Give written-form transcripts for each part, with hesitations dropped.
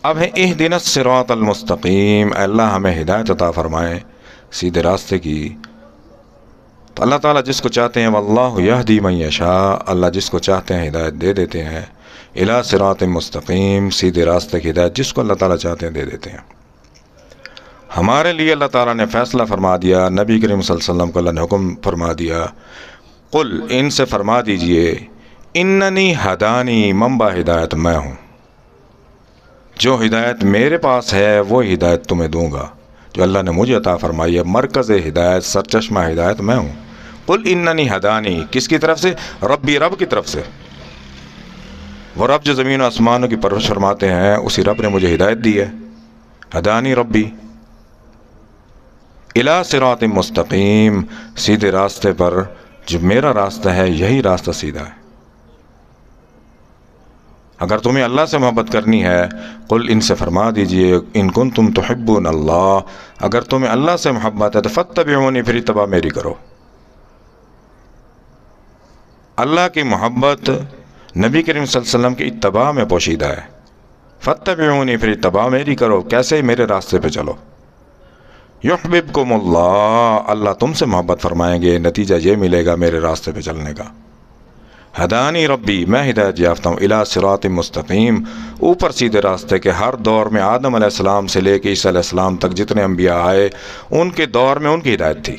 اب ہے اہدنا الصراط المستقیم، اے اللہ ہمیں ہدایت عطا فرمائیں سیدھے راستے کی۔ تو اللہ تعالیٰ جس کو چاہتے ہیں واللہ یہدی من یشاء، اللہ جس کو چاہتے ہیں ہدایت دے دیتے ہیں، الی صراط مستقیم، سیدھے راستے کی ہدایت جس کو اللہ تعالیٰ چاہتے ہیں دے دیتے ہیں۔ ہمارے لیے اللہ تعالیٰ نے فیصلہ فرما دیا، نبی کریم صلی اللہ علیہ وسلم کو اللہ نے حکم فرما دیا، قل ان سے فرما دیجئے اننی ہدانی، منبع ہدایت میں ہوں، جو ہدایت میرے پاس ہے وہ ہدایت تمہیں دوں گا جو اللہ نے مجھے عطا فرمائی ہے، مرکز ہدایت، سرچشمہ ہدایت میں ہوں۔ قل اننی ہدانی، کس کی طرف سے؟ ربی، رب کی طرف سے، وہ رب جو زمین و آسمانوں کی پرورش فرماتے ہیں، اسی رب نے مجھے ہدایت دی ہے۔ ہدانی ربی الی صراط مستقیم، سیدھے راستے پر، جو میرا راستہ ہے یہی راستہ سیدھا ہے۔ اگر تمہیں اللہ سے محبت کرنی ہے، قل ان سے فرما دیجئے ان کنتم تحبون اللہ، اگر تمہیں اللہ سے محبت ہے تو فاتبعونی، پھر اتباع میری کرو۔ اللہ کی محبت نبی کریم صلی اللہ علیہ وسلم کی اتباع میں پوشیدہ ہے۔ فاتبعونی، پھر اتباع میری کرو، کیسے؟ میرے راستے پہ چلو۔ یحببکم اللہ، اللہ تم سے محبت فرمائیں گے، نتیجہ یہ ملے گا میرے راستے پہ چلنے کا۔ ہدانی ربی، میں ہدایت یافتہ ہوں، الی صراط مستقیم، اوپر سیدھے راستے کے۔ ہر دور میں آدم علیہ السلام سے لے کے عیسیٰ علیہ السلام تک جتنے انبیاء آئے، ان کے دور میں ان کی ہدایت تھی،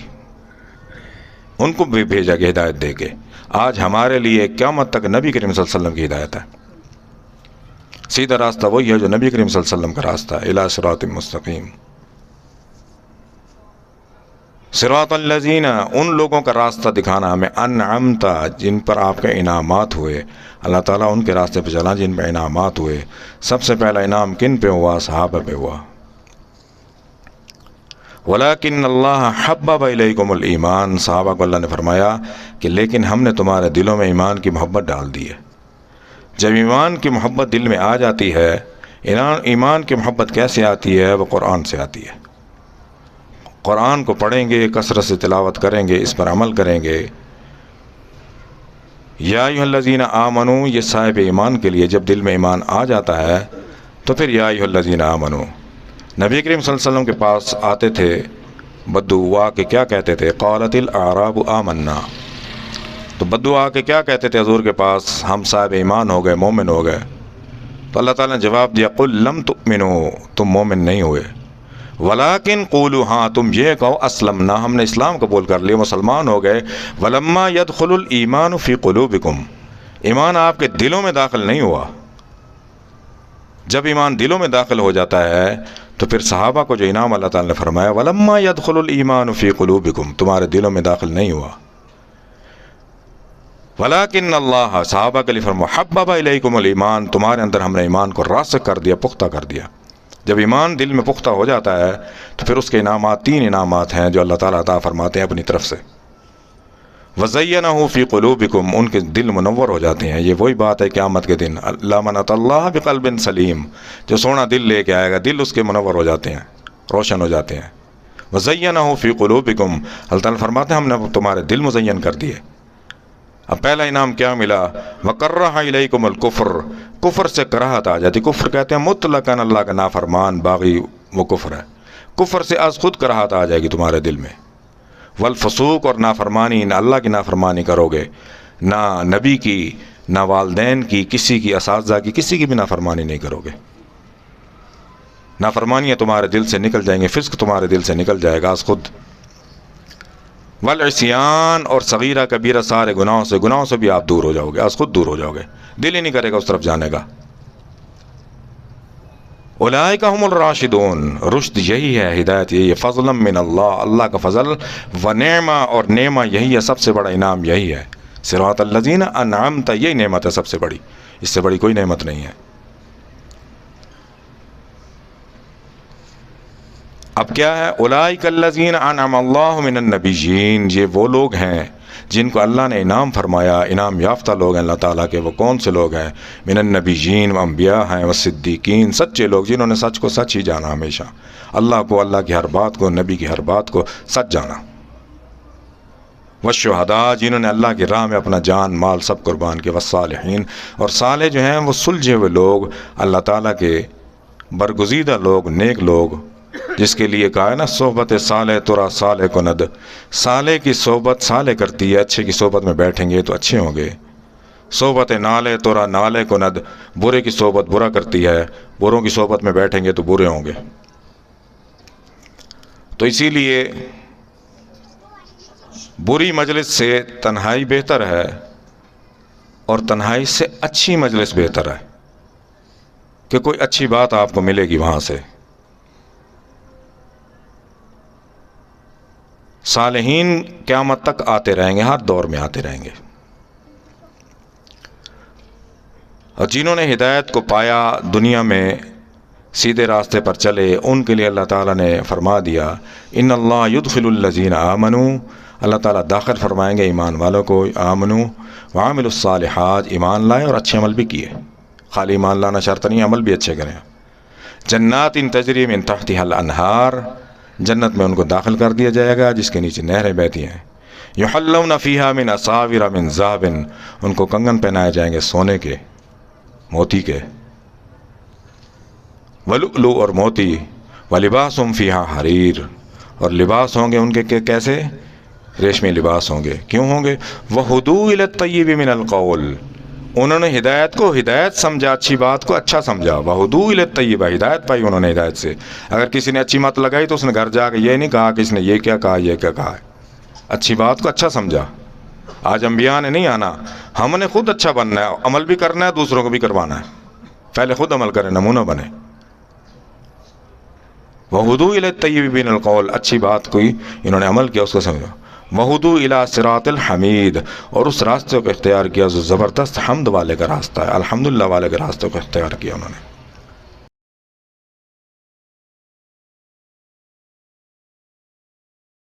ان کو بھی بھیجا گیا ہدایت دے کے۔ آج ہمارے لیے قیامت تک نبی کریم صلی اللہ علیہ وسلم کی ہدایت ہے۔ سیدھا راستہ وہی ہے جو نبی کریم صلی اللہ علیہ وسلم کا راستہ ہے، الی صراط مستقیم۔ صراط الذین، ان لوگوں کا راستہ دکھانا ہمیں، انعمت، جن پر آپ کے انعامات ہوئے۔ اللہ تعالیٰ ان کے راستے پہ چلا جن پہ انعامات ہوئے۔ سب سے پہلا انعام کن پہ ہوا؟ صحابہ پہ ہوا۔ ولیکن اللہ حبب الیکم الایمان، صحابہ کو اللہ نے فرمایا کہ لیکن ہم نے تمہارے دلوں میں ایمان کی محبت ڈال دی ہے۔ جب ایمان کی محبت دل میں آ جاتی ہے، ایمان کی محبت کیسے آتی ہے؟ وہ قرآن سے آتی ہے۔ قرآن کو پڑھیں گے، کثرت سے تلاوت کریں گے، اس پر عمل کریں گے۔ یا ایھا الذین آمنو، یہ صاحب ایمان کے لیے جب دل میں ایمان آ جاتا ہے تو پھر یا ایھا الذین آمنو، نبی کریم صلی اللہ علیہ وسلم کے پاس آتے تھے بدو آ کے کیا کہتے تھے؟ قالت الاعراب آمنا، تو بدو آ کے کیا کہتے تھے حضور کے پاس؟ ہم صاحب ایمان ہو گئے، مومن ہو گئے۔ تو اللہ تعالیٰ نے جواب دیا قل لم تؤمنوا، تم مومن نہیں ہوئے، ولیکن قولوا، ہاں تم یہ کہو اسلمنا، ہم نے اسلام قبول کر لیا، مسلمان ہو گئے۔ ولما يدخل الایمان فی قلوبکم، ایمان آپ کے دلوں میں داخل نہیں ہوا۔ جب ایمان دلوں میں داخل ہو جاتا ہے تو پھر صحابہ کو جو انعام اللہ تعالیٰ نے فرمایا ولما يدخل الایمان فی قلوبکم، تمہارے دلوں میں داخل نہیں ہوا۔ ولیکن اللہ، صحابہ کے لیے فرمایا حبب الیکم الایمان، تمہارے اندر ہم نے ایمان کو راسخ کر دیا، پختہ کر دیا۔ جب ایمان دل میں پختہ ہو جاتا ہے تو پھر اس کے انعامات، تین انعامات ہیں جو اللہ تعالیٰ عطا فرماتے ہیں اپنی طرف سے۔ وَزَيَّنَهُ فِي قُلُوبِكُمْ، ان کے دل منور ہو جاتے ہیں۔ یہ وہی بات ہے قیامت کے دن، اللہ من اتی اللہ بقلب سلیم، جو سونا دل لے کے آئے گا، دل اس کے منور ہو جاتے ہیں، روشن ہو جاتے ہیں۔ وَزَيَّنَهُ فِي قُلُوبِكُمْ، اللہ تعالیٰ فرماتے ہیں ہم نے تمہارے دل مزین کر دیے۔ اب پہلا انعام کیا ملا؟ وَكَرَّهَ إِلَيْكُمُ الْكُفْرَ، کفر سے کراہت آ جاتی۔ کفر کہتے ہیں مطلقاً اللہ کا نافرمان، باغی، وہ کفر ہے۔ کفر سے از خود کراہت آ جائے گی تمہارے دل میں۔ والفسوق، اور نافرمانی، نہ اللہ کی نافرمانی کرو گے، نہ نبی کی، نہ والدین کی، کسی کی، اساتذہ کی، کسی کی بھی نافرمانی نہیں کرو گے۔ نافرمانیاں تمہارے دل سے نکل جائیں گے، فسق تمہارے دل سے نکل جائے گا از خود۔ والعصیان، اور صغیرہ کبیرہ سارے گناہوں سے بھی آپ دور ہو جاؤ گے، از خود دور ہو جاؤ گے، دل ہی نہیں کرے گا اس طرف جانے کا۔ اولئک ھم الراشدون، رشد یہی ہے، ہدایت یہی ہے، فضلا من اللہ، اللہ کا فضل، ونعمہ، اور نعمہ یہی ہے، سب سے بڑا انعام یہی ہے۔ صراط الذین انعمت، یہی نعمت ہے سب سے بڑی، اس سے بڑی کوئی نعمت نہیں ہے۔ اب کیا ہے؟ اولئک الذین انعم اللہ من النبیین، یہ وہ لوگ ہیں جن کو اللہ نے انعام فرمایا، انعام یافتہ لوگ ہیں اللہ تعالیٰ کے۔ وہ کون سے لوگ ہیں؟ من النبیین، انبیاء ہیں، والصدیقین، سچے لوگ جنہوں نے سچ کو سچ ہی جانا، ہمیشہ اللہ کو، اللہ کی ہر بات کو، نبی کی ہر بات کو سچ جانا۔ والشہداء، جنہوں نے اللہ کی راہ میں اپنا جان مال سب قربان کیا۔ والصالحین، اور صالح جو ہیں وہ سلجھے ہوئے لوگ، اللہ تعالیٰ کے برگزیدہ لوگ، نیک لوگ، جس کے لیے کہا ہے نا صحبت صالح ترا صالح کند، صالح کی صحبت صالح کرتی ہے، اچھے کی صحبت میں بیٹھیں گے تو اچھے ہوں گے، صحبت نالے ترا نالے کند، برے کی صحبت برا کرتی ہے، بروں کی صحبت میں بیٹھیں گے تو برے ہوں گے۔ تو اسی لیے بری مجلس سے تنہائی بہتر ہے، اور تنہائی سے اچھی مجلس بہتر ہے کہ کوئی اچھی بات آپ کو ملے گی وہاں سے۔ صالحین قیامت تک آتے رہیں گے، ہر دور میں آتے رہیں گے، اور جنہوں نے ہدایت کو پایا، دنیا میں سیدھے راستے پر چلے، ان کے لیے اللہ تعالیٰ نے فرما دیا ان اللہ یدخل الذین آمنوا، اللہ تعالیٰ داخل فرمائیں گے ایمان والوں کو، آمنوا وعملوا الصالحات، ایمان لائے اور اچھے عمل بھی کیے، خالی ایمان لانا شرط نہیں، عمل بھی اچھے کریں، جنات تجری من تحتها الانہار، جنت میں ان کو داخل کر دیا جائے گا جس کے نیچے نہریں بہتی ہیں، یحلون فیہا من اساور من ذہب، ان کو کنگن پہنائے جائیں گے سونے کے، موتی کے، ولؤلؤ اور موتی، ولباسہم فیہا حریر، اور لباس ہوں گے ان کے کیسے؟ ریشمی لباس ہوں گے، کیوں ہوں گے؟ وہدوا الی الطیب من القول، انہوں نے ہدایت کو ہدایت سمجھا، اچھی بات کو اچھا سمجھا، وہدوا الی الطیب، ہدایت پائی انہوں نے ہدایت سے۔ اگر کسی نے اچھی مت لگائی تو اس نے گھر جا کے یہ نہیں کہا کہ اس نے یہ کیا کہا، یہ کیا کہا ہے، اچھی بات کو اچھا سمجھا۔ آج انبیاء نے نہیں آنا، ہم نے خود اچھا بننا ہے، عمل بھی کرنا ہے، دوسروں کو بھی کروانا ہے، پہلے خود عمل کریں، نمونہ بنے۔ وہدوا الی الطیب من القول، اچھی بات کوئی انہوں نے عمل کیا، اس کو سمجھا۔ وہدوا الی صراط الحمید، اور اس راستے کو اختیار کیا جو زبردست حمد والے کا راستہ ہے، الحمدللہ والے کے راستے کو اختیار کیا انہوں نے۔